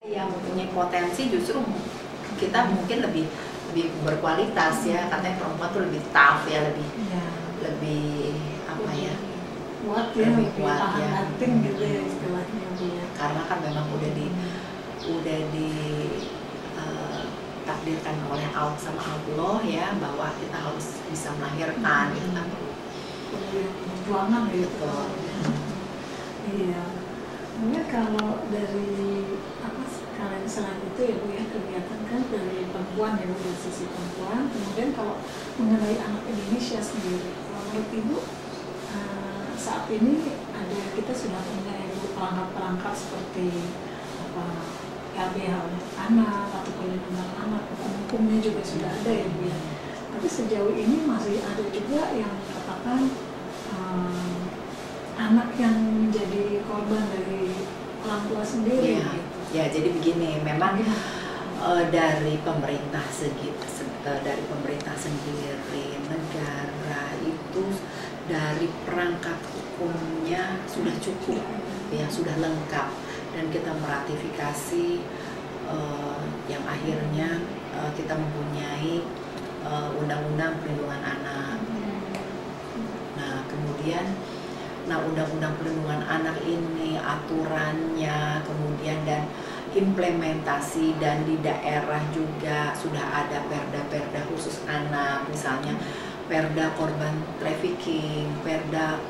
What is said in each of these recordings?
Yang mempunyai potensi justru kita mungkin lebih berkualitas ya, katanya perempuan tuh lebih tough ya, lebih apa ya, kuat ya, lebih kuat ya, gitu ya istilahnya dia. Karena kan memang udah takdirkan oleh Allah sama Allah ya, bahwa kita harus bisa melahirkan gitu kan. Perjuangan gitu. Iya. Mungkin kalau dari kalian selain itu ya Bu ya, kegiatan kan dari perempuan ya Bu, dari sisi perempuan. Kemudian kalau mengenai anak Indonesia sendiri, kalau menurut Ibu saat ini kita sudah punya perangkat-perangkat seperti LBH anak atau perlindungan anak, hukumnya juga sudah ada ya Bu ya. Tapi sejauh ini masih ada juga yang katakan anak yang menjadi korban dari orang tua sendiri. Ya, gitu. Ya jadi begini, memang dari pemerintah sendiri, negara itu dari perangkat hukumnya sudah cukup, ya sudah lengkap, dan kita meratifikasi yang akhirnya kita mempunyai Undang-Undang Perlindungan Anak. Nah kemudian Undang-Undang Perlindungan Anak ini aturannya, kemudian dan implementasi, dan di daerah juga sudah ada perda-perda khusus anak, misalnya perda korban trafficking, perda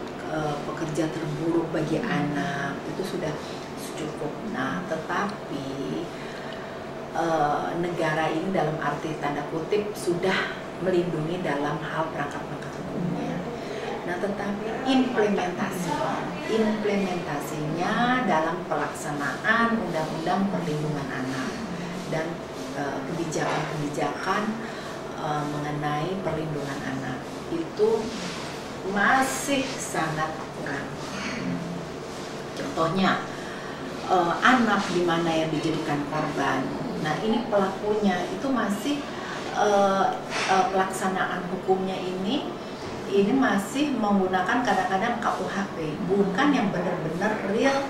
pekerja terburuk bagi anak, itu sudah cukup. Nah tetapi negara ini dalam arti tanda kutip sudah melindungi dalam hal perangkat-perangkat hukumnya. Nah tetapi implementasinya dalam pelaksanaan Undang-Undang Perlindungan Anak dan kebijakan-kebijakan mengenai perlindungan anak itu masih sangat kurang. Contohnya anak di mana yang dijadikan korban. Nah ini pelakunya itu masih pelaksanaan hukumnya ini masih menggunakan kadang-kadang KUHP, bukan yang benar-benar real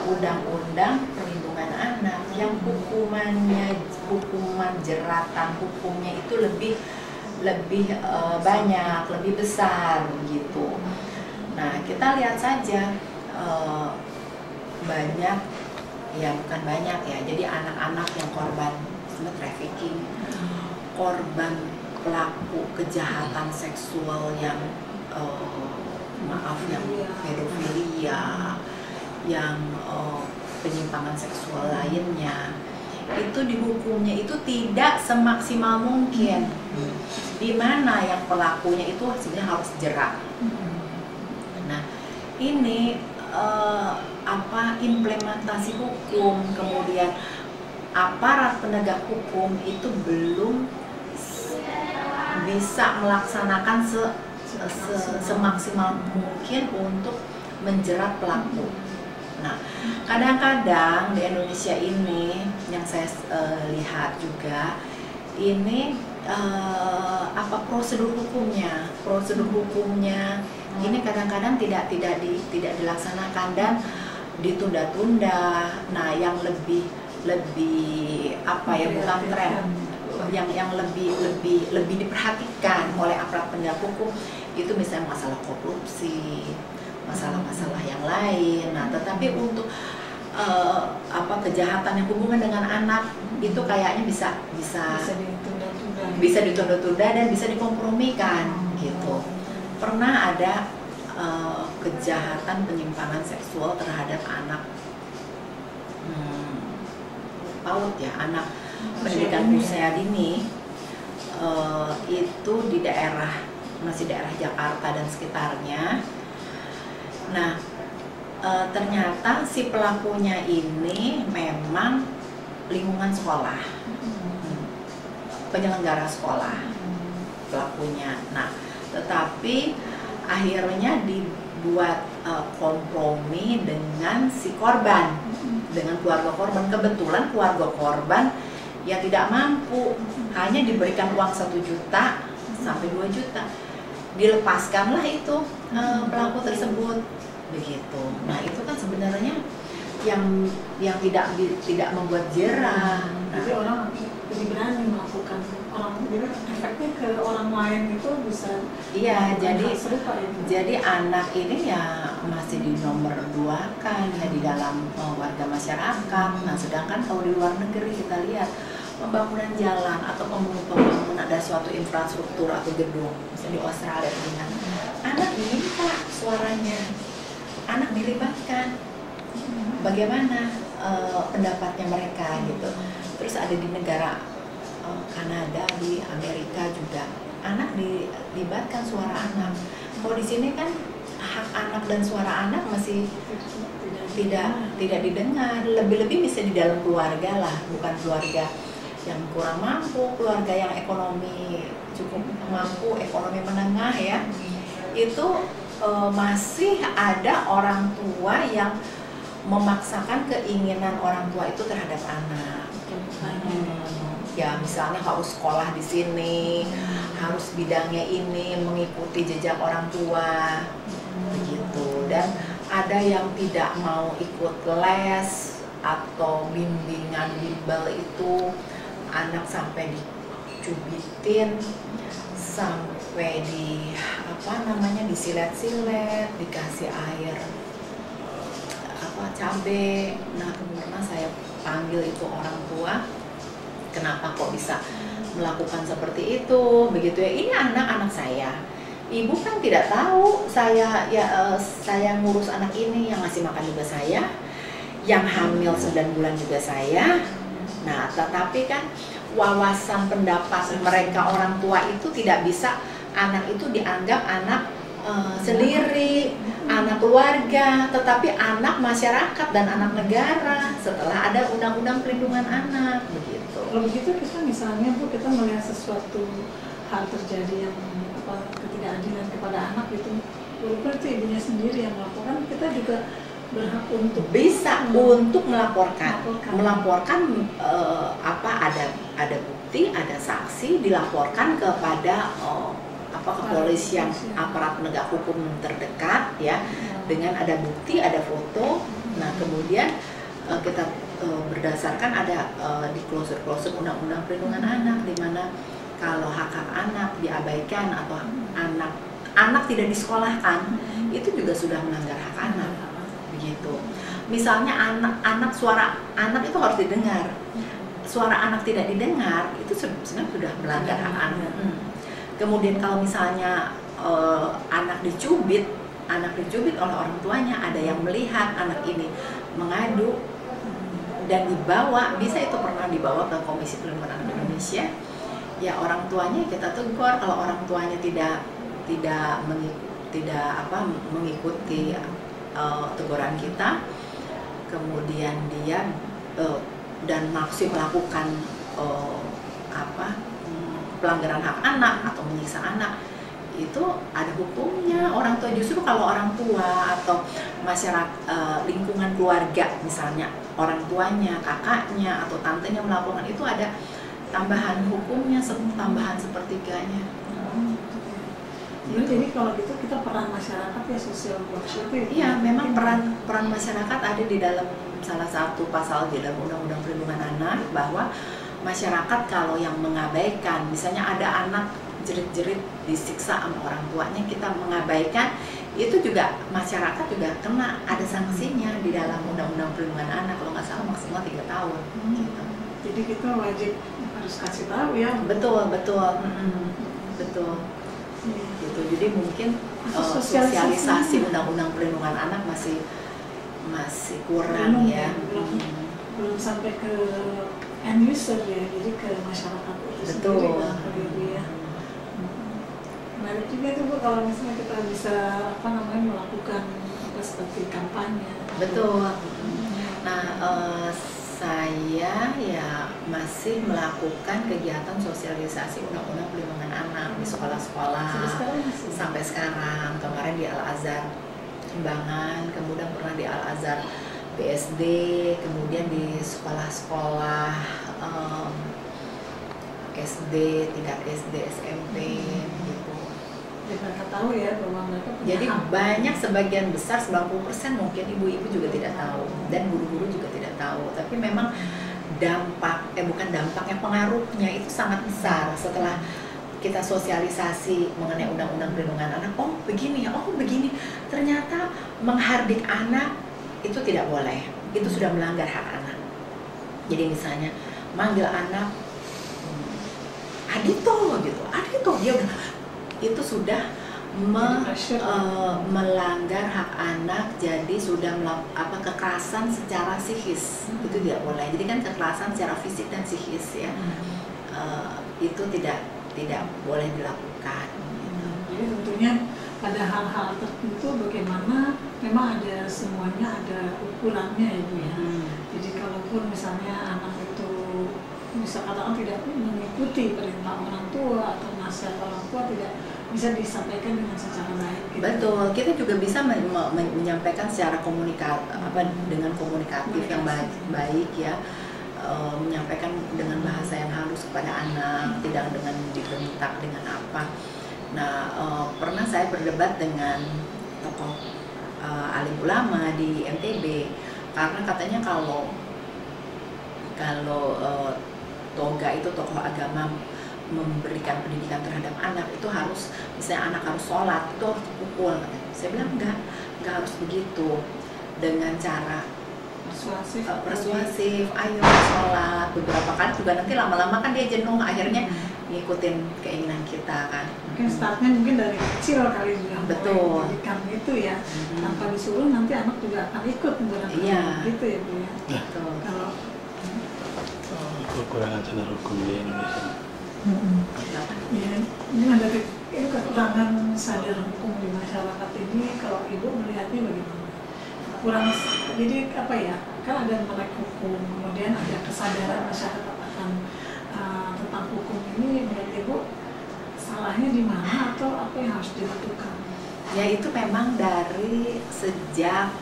Undang-Undang Perlindungan Anak yang hukuman jeratan hukumnya itu lebih banyak, lebih besar gitu. Nah kita lihat saja banyak ya, bukan banyak ya, jadi anak-anak yang korban trafficking, korban pelaku kejahatan seksual yang yang pedofilia, yang penyimpangan seksual lainnya, itu dihukumnya itu tidak semaksimal mungkin, di mana yang pelakunya itu sebenarnya harus jerak. Nah ini implementasi hukum, kemudian aparat penegak hukum itu belum bisa melaksanakan semaksimal mungkin untuk menjerat pelaku. Nah, kadang-kadang di Indonesia ini yang saya lihat juga ini prosedur hukumnya ini kadang-kadang tidak dilaksanakan dan ditunda-tunda. Nah, yang lebih bukan tren, yang lebih diperhatikan oleh aparat penegak hukum itu misalnya masalah korupsi, masalah-masalah yang lain. Nah, tetapi untuk kejahatan yang hubungan dengan anak itu kayaknya bisa ditunda-tunda dan bisa dikompromikan gitu. Pernah ada kejahatan penyimpangan seksual terhadap anak PAUD ya, anak pendidikan usia dini, itu di masih daerah Jakarta dan sekitarnya. Nah ternyata si pelakunya ini memang lingkungan sekolah, penyelenggara sekolah pelakunya. Nah tetapi akhirnya dibuat kompromi dengan si korban, dengan keluarga korban. Kebetulan keluarga korban ya tidak mampu, hanya diberikan uang 1 juta sampai 2 juta. dilepaskanlah itu pelaku tersebut begitu. Nah itu kan sebenarnya yang tidak membuat jerah. Jadi orang lebih berani melakukan, orang jadi efeknya ke orang lain itu bisa. Iya, serupa ya. Jadi anak ini ya masih di nomor 2 kan ya di dalam warga masyarakat. Nah sedangkan kalau di luar negeri kita lihat pembangunan jalan atau pembangunan ada suatu infrastruktur atau gedung, misalnya di Australia dengan anak diminta suaranya, anak dilibatkan, bagaimana pendapatnya mereka gitu. Terus ada di negara Kanada, di Amerika juga anak dilibatkan suara anak. Kalau di sini kan hak anak dan suara anak masih tidak didengar. Lebih-lebih bisa di dalam keluarga lah, bukan keluarga yang kurang mampu, keluarga yang ekonomi cukup mampu, ekonomi menengah ya. Itu masih ada orang tua yang memaksakan keinginan orang tua itu terhadap anak. Ya misalnya harus sekolah di sini, harus bidangnya ini, mengikuti jejak orang tua, begitu. Dan ada yang tidak mau ikut les atau bimbingan bimbel itu, anak sampai dicubitin, sampai disilet-silet, dikasih air cabe. Nah kemudian saya panggil itu orang tua, kenapa kok bisa melakukan seperti itu, begitu ya. Ini anak-anak saya, ibu kan tidak tahu saya ngurus anak ini, yang ngasih makan juga saya, yang hamil 9 bulan juga saya. Nah tetapi kan wawasan pendapat mereka orang tua itu tidak bisa anak itu dianggap anak sendiri, anak keluarga, tetapi anak masyarakat dan anak negara setelah ada undang-undang perlindungan anak begitu. Kalau begitu kita misalnya Bu, kita melihat sesuatu hal terjadi yang ketidakadilan kepada anak itu, berarti ibunya sendiri yang melaporkan, kita juga berhak untuk untuk melaporkan ada bukti, ada saksi, dilaporkan kepada kepolisian, aparat penegak hukum terdekat ya, dengan ada bukti, ada foto. Nah kemudian kita berdasarkan ada di klausur undang-undang perlindungan anak, di mana kalau hak-hak anak diabaikan atau anak tidak disekolahkan, itu juga sudah melanggar hak anak begitu. Misalnya suara anak itu harus didengar, suara anak tidak didengar itu sebenarnya sudah melanggar hak anak. Kemudian kalau misalnya anak dicubit oleh orang tuanya, ada yang melihat anak ini mengadu dan bisa itu pernah dibawa ke Komisi Perlindungan Anak Indonesia. Ya orang tuanya kita tegur, kalau orang tuanya tidak mengikuti teguran kita, kemudian dia dan masih melakukan pelanggaran hak anak atau menyiksa anak, itu ada hukumnya. Orang tua justru kalau orang tua atau masyarakat lingkungan keluarga, misalnya orang tuanya, kakaknya atau tantenya melakukan itu, ada tambahan hukumnya, tambahan sepertiganya. Jadi kalau gitu kita peran masyarakat ya, social workshop itu. Iya, memang peran masyarakat ada di dalam salah satu pasal di dalam Undang-Undang Perlindungan Anak, bahwa masyarakat kalau yang mengabaikan, misalnya ada anak jerit-jerit disiksa sama orang tuanya, kita mengabaikan, itu juga masyarakat juga kena, ada sanksinya di dalam Undang-Undang Perlindungan Anak, kalau nggak salah maksimal 3 tahun. Gitu. Jadi kita wajib harus kasih tahu ya. Betul. Gitu. Jadi mungkin sosialisasi Undang-Undang Perlindungan Anak masih kurang ya. Belum sampai ke end user ya, jadi ke masyarakat itu sendiri ya. Menarik juga tuh Bu, kalau misalnya kita bisa melakukan seperti kampanye. Betul. Nah saya ya masih melakukan kegiatan sosialisasi Undang-Undang Perlindungan Anak di sekolah-sekolah sampai sekarang. Kemarin di Al-Azhar Kembangan, kemudian pernah di Al-Azhar BSD, kemudian di sekolah-sekolah SD, tingkat SD, SMP gitu. mereka tahu ya bahwa mereka punya Jadi hak. banyak, sebagian besar 90% mungkin ibu-ibu juga tidak tahu dan guru-guru juga tidak tahu. Tapi memang bukan dampaknya, pengaruhnya itu sangat besar setelah kita sosialisasi mengenai undang-undang perlindungan anak. Oh begini ya, oh begini. Ternyata menghardik anak itu tidak boleh. Itu sudah melanggar hak anak. Jadi misalnya manggil anak Adito gitu, Adito, dia udah, itu sudah melanggar hak anak. Jadi sudah kekerasan secara psikis, itu tidak boleh. Jadi kan kekerasan secara fisik dan psikis ya, itu tidak boleh dilakukan. Jadi tentunya pada hal-hal tertentu bagaimana memang ada, semuanya ada ukurannya ya Bu ya. Jadi kalaupun misalnya anak itu bisa katakan tidak mengikuti perintah orang tua atau nasihat orang tua, tidak bisa disampaikan dengan secara baik. Gitu. Betul, kita juga bisa menyampaikan secara dengan komunikatif yang baik ya, menyampaikan dengan bahasa yang halus kepada anak, tidak dengan dibentak dengan apa. Nah, pernah saya berdebat dengan tokoh alim ulama di NTB karena katanya kalau toga itu, tokoh agama, memberikan pendidikan terhadap anak itu harus, misalnya anak harus sholat itu harus dipukul. Saya bilang enggak harus begitu, dengan cara persuasif, ayo sholat beberapa kali juga, nanti lama-lama kan dia jenuh, akhirnya ngikutin keinginan kita kan. Mungkin startnya mungkin dari kecil kali juga. Betul. Pendidikan itu ya, tanpa disuruh nanti anak juga akan ikut menggunakan gitu ya Bu ya. Betul. Kalau kekurangan standar hukum di Indonesia. Ya, ini ada kekurangan sadar hukum di masyarakat ini. Kalau Ibu melihatnya bagaimana? Kurang, jadi apa ya? Kan ada melek hukum, kemudian ada kesadaran masyarakat akan tentang hukum ini. Menurut Ibu salahnya di mana atau apa yang harus dilakukan? Ya itu memang dari sejak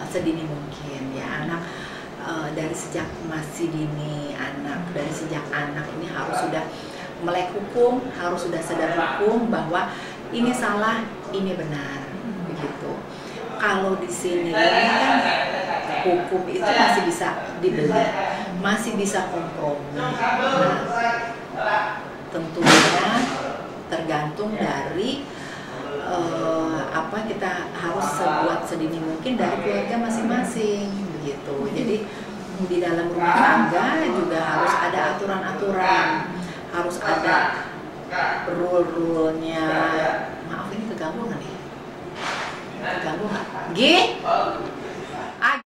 sedini mungkin ya, anak dari sejak masih dini, dari sejak anak ini harus sudah melek hukum, harus sudah sadar hukum bahwa ini salah, ini benar, begitu. Kalau di sini kan hukum itu masih bisa dibeli, masih bisa kompromi. Nah, tentunya tergantung dari kita harus sebuat sedini mungkin dari keluarga masing-masing begitu. Jadi di dalam rumah tangga juga harus ada aturan-aturan, harus ada rule-rule-nya. Maaf ini keganggu nggak nih? Keganggu nggak?